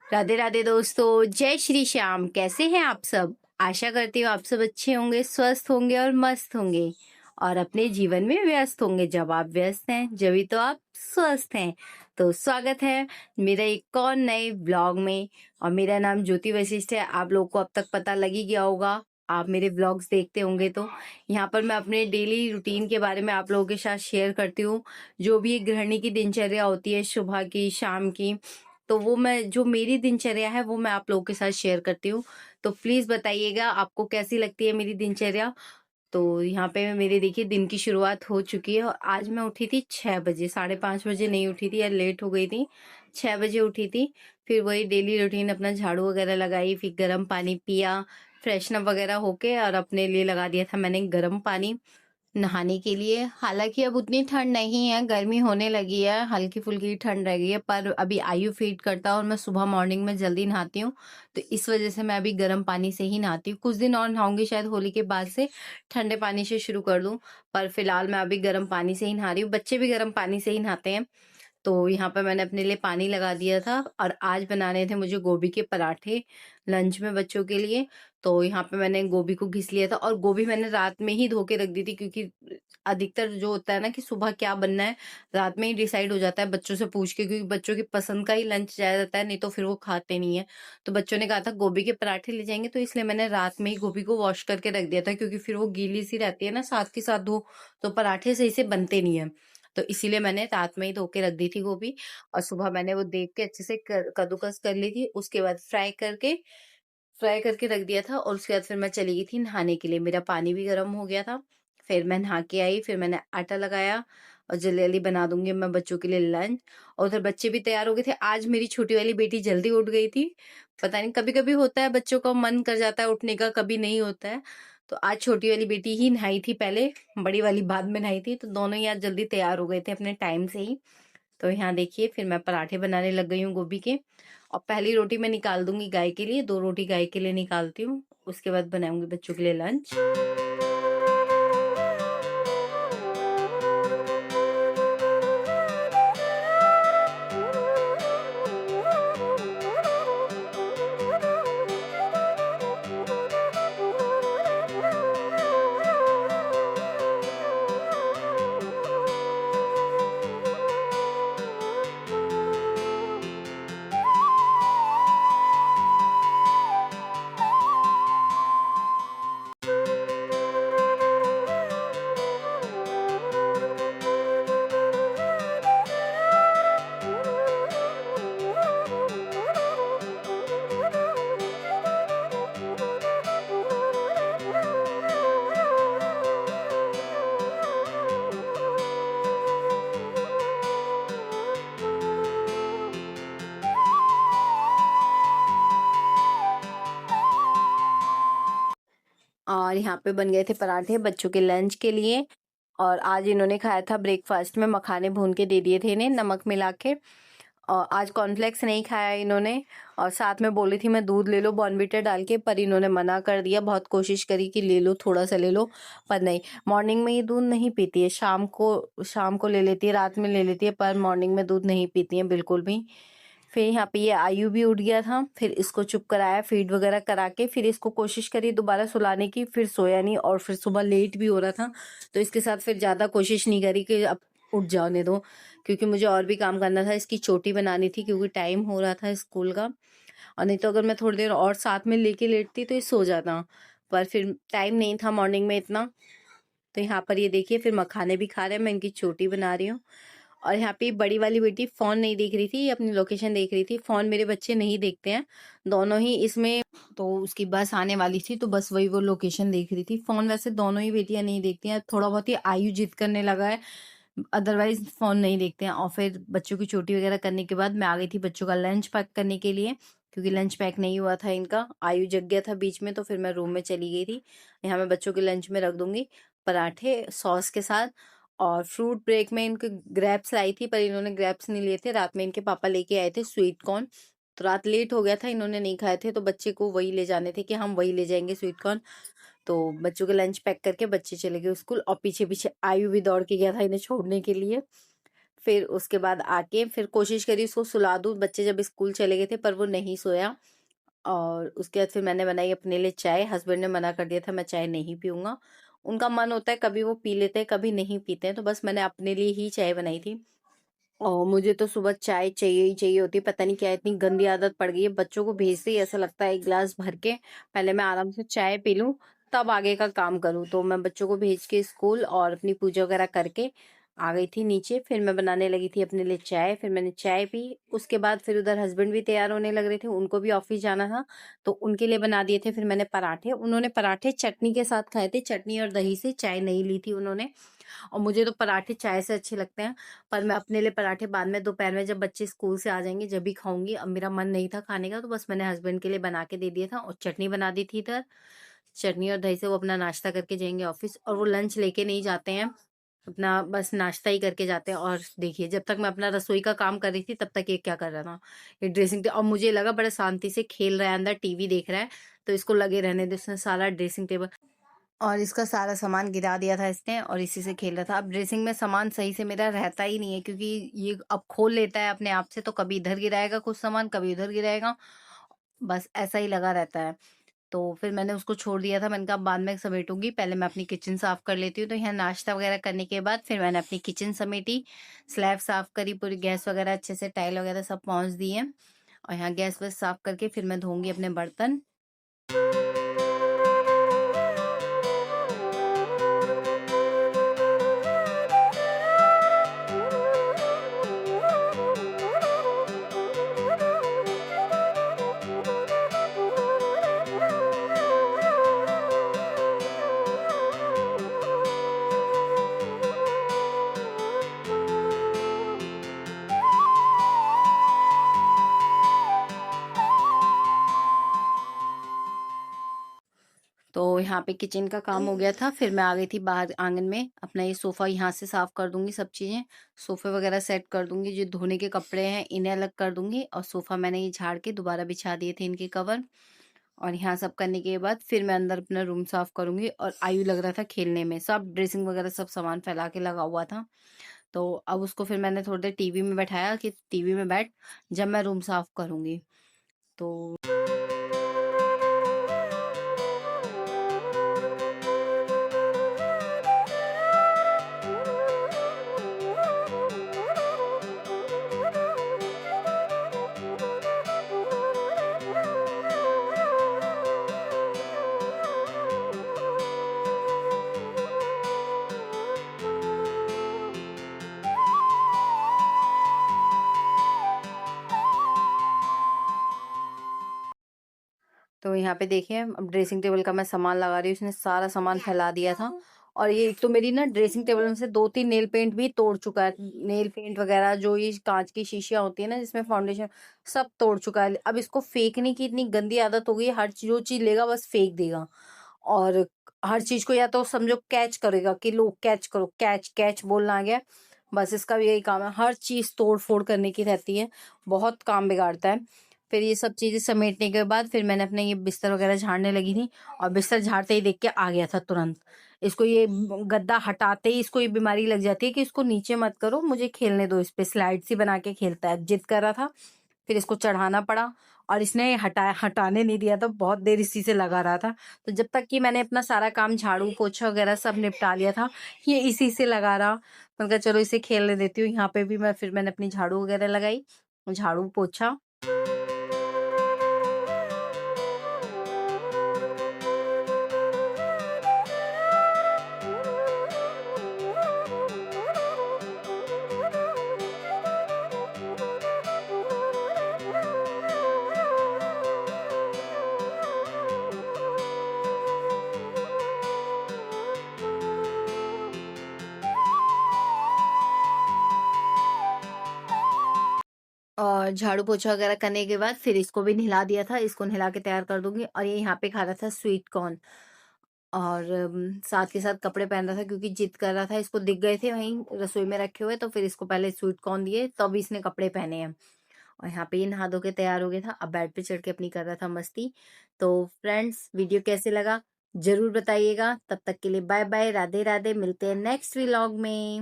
राधे राधे दोस्तों, जय श्री श्याम। कैसे हैं आप सब? आशा करती हूँ आप सब अच्छे होंगे, स्वस्थ होंगे और मस्त होंगे और अपने जीवन में व्यस्त होंगे। जब आप व्यस्त हैं जभी तो आप स्वस्थ हैं। तो स्वागत है मेरा एक और नए ब्लॉग में। और मेरा नाम ज्योति वशिष्ठ है। आप लोगों को अब तक पता लग ही गया होगा, आप मेरे ब्लॉग्स देखते होंगे। तो यहाँ पर मैं अपने डेली रूटीन के बारे में आप लोगों के साथ शेयर करती हूँ। जो भी एक गृहिणी की दिनचर्या होती है, सुबह की, शाम की, तो वो मैं जो मेरी दिनचर्या है वो मैं आप लोगों के साथ शेयर करती हूँ। तो प्लीज बताइएगा आपको कैसी लगती है मेरी दिनचर्या। तो यहाँ पे मेरे देखिए दिन की शुरुआत हो चुकी है और आज मैं उठी थी 6 बजे, 5:30 बजे नहीं उठी थी, या लेट हो गई थी। 6 बजे उठी थी। फिर वही डेली रूटीन, अपना झाड़ू वगैरह लगाई, फिर गर्म पानी पिया, फ्रेशनअप वगैरह होके, और अपने लिए लगा दिया था मैंने गर्म पानी नहाने के लिए। हालांकि अब उतनी ठंड नहीं है, गर्मी होने लगी है, हल्की फुल्की ठंड रह गई है, पर अभी आयु फीड करता है और मैं सुबह मॉर्निंग में जल्दी नहाती हूँ। तो इस वजह से मैं अभी गर्म पानी से ही नहाती हूँ। कुछ दिन और नहाऊंगी, शायद होली के बाद से ठंडे पानी से शुरू कर दूं। पर फिलहाल मैं अभी गर्म पानी से ही नहा रही हूँ। बच्चे भी गर्म पानी से ही नहाते हैं। तो यहाँ पर मैंने अपने लिए पानी लगा दिया था और आज बनाने थे मुझे गोभी के पराठे लंच में बच्चों के लिए। तो यहाँ पे मैंने गोभी को घिस लिया था और गोभी मैंने रात में ही धो के रख दी थी, क्योंकि अधिकतर जो होता है ना कि सुबह क्या बनना है रात में ही डिसाइड हो जाता है बच्चों से पूछ के, क्योंकि बच्चों की पसंद का ही लंच जाया जाता है, नहीं तो फिर वो खाते नहीं है। तो बच्चों ने कहा था गोभी के पराठे ले जाएंगे, तो इसलिए मैंने रात में ही गोभी को वॉश करके रख दिया था, क्योंकि फिर वो गीली सी रहती है ना, साथ के साथ धो तो पराठे सही से बनते नहीं है। तो इसीलिए मैंने रात में ही धो के रख दी थी गोभी। और सुबह मैंने वो देख के अच्छे से कद्दूकस कर ली थी। उसके बाद फ्राई करके रख दिया था और उसके बाद फिर मैं चली गई थी नहाने के लिए। मेरा पानी भी गर्म हो गया था। फिर मैं नहा के आई, फिर मैंने आटा लगाया और जल्दी जल्दी बना दूंगी मैं बच्चों के लिए लंच। और उधर बच्चे भी तैयार हो गए थे। आज मेरी छोटी वाली बेटी जल्दी उठ गई थी। पता नहीं, कभी कभी होता है बच्चों का मन कर जाता है उठने का, कभी नहीं होता है। तो आज छोटी वाली बेटी ही नहाई थी पहले, बड़ी वाली बाद में नहाई थी। तो दोनों ही आज जल्दी तैयार हो गए थे अपने टाइम से ही। तो यहाँ देखिए फिर मैं पराठे बनाने लग गई हूँ गोभी के। और पहली रोटी मैं निकाल दूंगी गाय के लिए, 2 रोटी गाय के लिए निकालती हूँ। उसके बाद बनाऊंगी बच्चों के लिए लंच। और यहाँ पे बन गए थे पराठे बच्चों के लंच के लिए। और आज इन्होंने खाया था ब्रेकफास्ट में, मखाने भून के दे दिए थे इन्हें नमक मिला के। और आज कॉर्नफ्लेक्स नहीं खाया इन्होंने। और साथ में बोली थी मैं दूध ले लो बॉर्नविटा डाल के, पर इन्होंने मना कर दिया। बहुत कोशिश करी कि ले लो, थोड़ा सा ले लो, पर नहीं। मॉर्निंग में ये दूध नहीं पीती है, शाम को ले लेती है, रात में ले लेती है, पर मॉर्निंग में दूध नहीं पीती है बिल्कुल भी। फिर यहाँ पे ये आयु भी उठ गया था, फिर इसको चुप कराया, फीड वगैरह करा के फिर इसको कोशिश करी दोबारा सुलाने की, फिर सोया नहीं। और फिर सुबह लेट भी हो रहा था, तो इसके साथ फिर ज्यादा कोशिश नहीं करी कि अब उठ जाने दो, क्योंकि मुझे और भी काम करना था। इसकी चोटी बनानी थी क्योंकि टाइम हो रहा था स्कूल का। और नहीं तो अगर मैं थोड़ी देर और साथ में लेके लेटती तो ये सो जाता, पर फिर टाइम नहीं था मॉर्निंग में इतना। तो यहाँ पर ये देखिए फिर मखाने भी खा रहे हैं, मैं इनकी चोटी बना रही हूँ। और यहाँ पे बड़ी वाली बेटी फोन नहीं देख रही थी, अपनी लोकेशन देख रही थी। फोन मेरे बच्चे नहीं देखते हैं दोनों ही इसमें। तो उसकी बस आने वाली थी, तो बस वही वो लोकेशन देख रही थी। फोन वैसे दोनों ही बेटियां नहीं देखती हैं, थोड़ा बहुत ही आयु जिद करने लगा है, अदरवाइज फोन नहीं देखते हैं। और फिर बच्चों की चोटी वगैरह करने के बाद मैं आ गई थी बच्चों का लंच पैक करने के लिए, क्योंकि लंच पैक नहीं हुआ था इनका, आयु जग गया था बीच में। तो फिर मैं रूम में चली गई थी। यहाँ मैं बच्चों के लंच में रख दूंगी पराठे सॉस के साथ। और फ्रूट ब्रेक में इनके ग्रेप्स लाई थी, पर इन्होंने ग्रेप्स नहीं लिए थे। रात में इनके पापा लेके आए थे स्वीट कॉर्न, तो रात लेट हो गया था, इन्होंने नहीं खाए थे, तो बच्चे को वही ले जाने थे कि हम वही ले जाएंगे स्वीट कॉर्न। तो बच्चों के लंच पैक करके बच्चे चले गए स्कूल, और पीछे पीछे आयु भी दौड़ के गया था इन्हें छोड़ने के लिए। फिर उसके बाद आके फिर कोशिश करी उसको सुला दूँ, बच्चे जब स्कूल चले गए थे पर वो नहीं सोया। और उसके बाद फिर मैंने बनाई अपने लिए चाय। हस्बैंड ने मना कर दिया था, मैं चाय नहीं पीऊँगा। उनका मन होता है कभी वो पी लेते हैं, कभी नहीं पीते हैं, तो बस मैंने अपने लिए ही चाय बनाई थी। और मुझे तो सुबह चाय चाहिए ही चाहिए होती है, पता नहीं क्या इतनी गंदी आदत पड़ गई है। बच्चों को भेजते ही ऐसा लगता है 1 ग्लास भर के पहले मैं आराम से चाय पी लूँ, तब आगे का काम करूँ। तो मैं बच्चों को भेज के स्कूल और अपनी पूजा वगैरह करके आ गई थी नीचे। फिर मैं बनाने लगी थी अपने लिए चाय, फिर मैंने चाय पी। उसके बाद फिर उधर हस्बैंड भी तैयार होने लग रहे थे, उनको भी ऑफिस जाना था, तो उनके लिए बना दिए थे फिर मैंने पराठे। उन्होंने पराठे चटनी के साथ खाए थे, चटनी और दही से, चाय नहीं ली थी उन्होंने। और मुझे तो पराठे चाय से अच्छे लगते हैं, पर मैं अपने लिए पराठे बाद में दोपहर में जब बच्चे स्कूल से आ जाएंगे जब भी खाऊंगी। अब मेरा मन नहीं था खाने का, तो बस मैंने हस्बैंड के लिए बना के दे दिया था और चटनी बना दी थी इधर। चटनी और दही से वो अपना नाश्ता करके जाएंगे ऑफिस, और वो लंच लेके नहीं जाते हैं, अपना बस नाश्ता ही करके जाते हैं। और देखिए जब तक मैं अपना रसोई का काम कर रही थी तब तक ये क्या कर रहा था, ये ड्रेसिंग और मुझे लगा बड़ा शांति से खेल रहा है, अंदर टीवी देख रहा है, तो इसको लगे रहने दे। उसने सारा ड्रेसिंग टेबल और इसका सारा सामान गिरा दिया था इसने, और इसी से खेल रहा था। अब ड्रेसिंग में सामान सही से मेरा रहता ही नहीं है, क्योंकि ये अब खोल लेता है अपने आप से, तो कभी इधर गिराएगा कुछ सामान, कभी उधर गिराएगा, बस ऐसा ही लगा रहता है। तो फिर मैंने उसको छोड़ दिया था, मैंने कहा बाद में समेटूंगी, पहले मैं अपनी किचन साफ कर लेती हूँ। तो यहाँ नाश्ता वगैरह करने के बाद फिर मैंने अपनी किचन समेटी, स्लैब साफ करी, पूरी गैस वगैरह अच्छे से टाइल वगैरह सब पहुंच दिए। और यहाँ गैस वैस साफ करके फिर मैं धोऊंगी अपने बर्तन। तो यहाँ पे किचन का काम हो गया था, फिर मैं आ गई थी बाहर आंगन में। अपना ये सोफा यहाँ से साफ कर दूंगी, सब चीजें सोफे वगैरह सेट कर दूंगी, जो धोने के कपड़े हैं इन्हें अलग कर दूंगी, और सोफा मैंने ये झाड़ के दोबारा बिछा दिए थे इनके कवर। और यहाँ सब करने के बाद फिर मैं अंदर अपना रूम साफ करूंगी। और आयु लग रहा था खेलने में, सब ड्रेसिंग वगैरह सब सामान फैला के लगा हुआ था। तो अब उसको फिर मैंने थोड़ी देर टीवी में बैठाया कि टीवी में बैठ, जब मैं रूम साफ करूंगी। तो तो यहाँ पे देखिए अब ड्रेसिंग टेबल का मैं सामान लगा रही हूँ, उसने सारा सामान फैला दिया था। और ये एक तो मेरी ना ड्रेसिंग टेबल में से 2-3 नेल पेंट भी तोड़ चुका है। नेल पेंट वगैरह जो ये कांच की शीशियां होती है ना जिसमें फाउंडेशन, सब तोड़ चुका है। अब इसको फेंकने की इतनी गंदी आदत हो गई है, हर जो चीज लेगा बस फेंक देगा। और हर चीज को या तो समझो कैच करेगा कि लो कैच करो, कैच कैच बोलना आ गया। बस इसका भी यही काम है, हर चीज तोड़ फोड़ करने की रहती है, बहुत काम बिगाड़ता है। फिर ये सब चीजें समेटने के बाद फिर मैंने अपने ये बिस्तर वगैरह झाड़ने लगी थी, और बिस्तर झाड़ते ही देख के आ गया था तुरंत। इसको ये गद्दा हटाते ही इसको ये बीमारी लग जाती है कि इसको नीचे मत करो, मुझे खेलने दो, इस पे स्लाइड सी बना के खेलता है, जिद कर रहा था। फिर इसको चढ़ाना पड़ा, और इसने हटाने नहीं दिया, तो बहुत देर इसी से लगा रहा था। तो जब तक कि मैंने अपना सारा काम झाड़ू पोछा वगैरह सब निपटा लिया था, ये इसी से लगा रहा। मैंने कहा चलो इसे खेलने देती हूँ। यहाँ पे भी मैंने अपनी झाड़ू वगैरह लगाई, झाड़ू पोछा। और झाड़ू पोछा वगैरह करने के बाद फिर इसको भी नहला दिया था, इसको नहला के तैयार कर दूंगी। और ये यहाँ पे खा रहा था स्वीट कॉर्न, और साथ के साथ कपड़े पहन रहा था क्योंकि जिद कर रहा था। इसको दिख गए थे वहीं रसोई में रखे हुए, तो फिर इसको पहले स्वीट कॉर्न दिए, तब इसने कपड़े पहने हैं। और यहाँ पे ये नहा धो के तैयार हो गया था, अब बेड पे चढ़ के अपनी कर रहा था मस्ती। तो फ्रेंड्स वीडियो कैसे लगा जरूर बताइएगा। तब तक के लिए बाय बाय, राधे राधे, मिलते हैं नेक्स्ट व्लॉग में।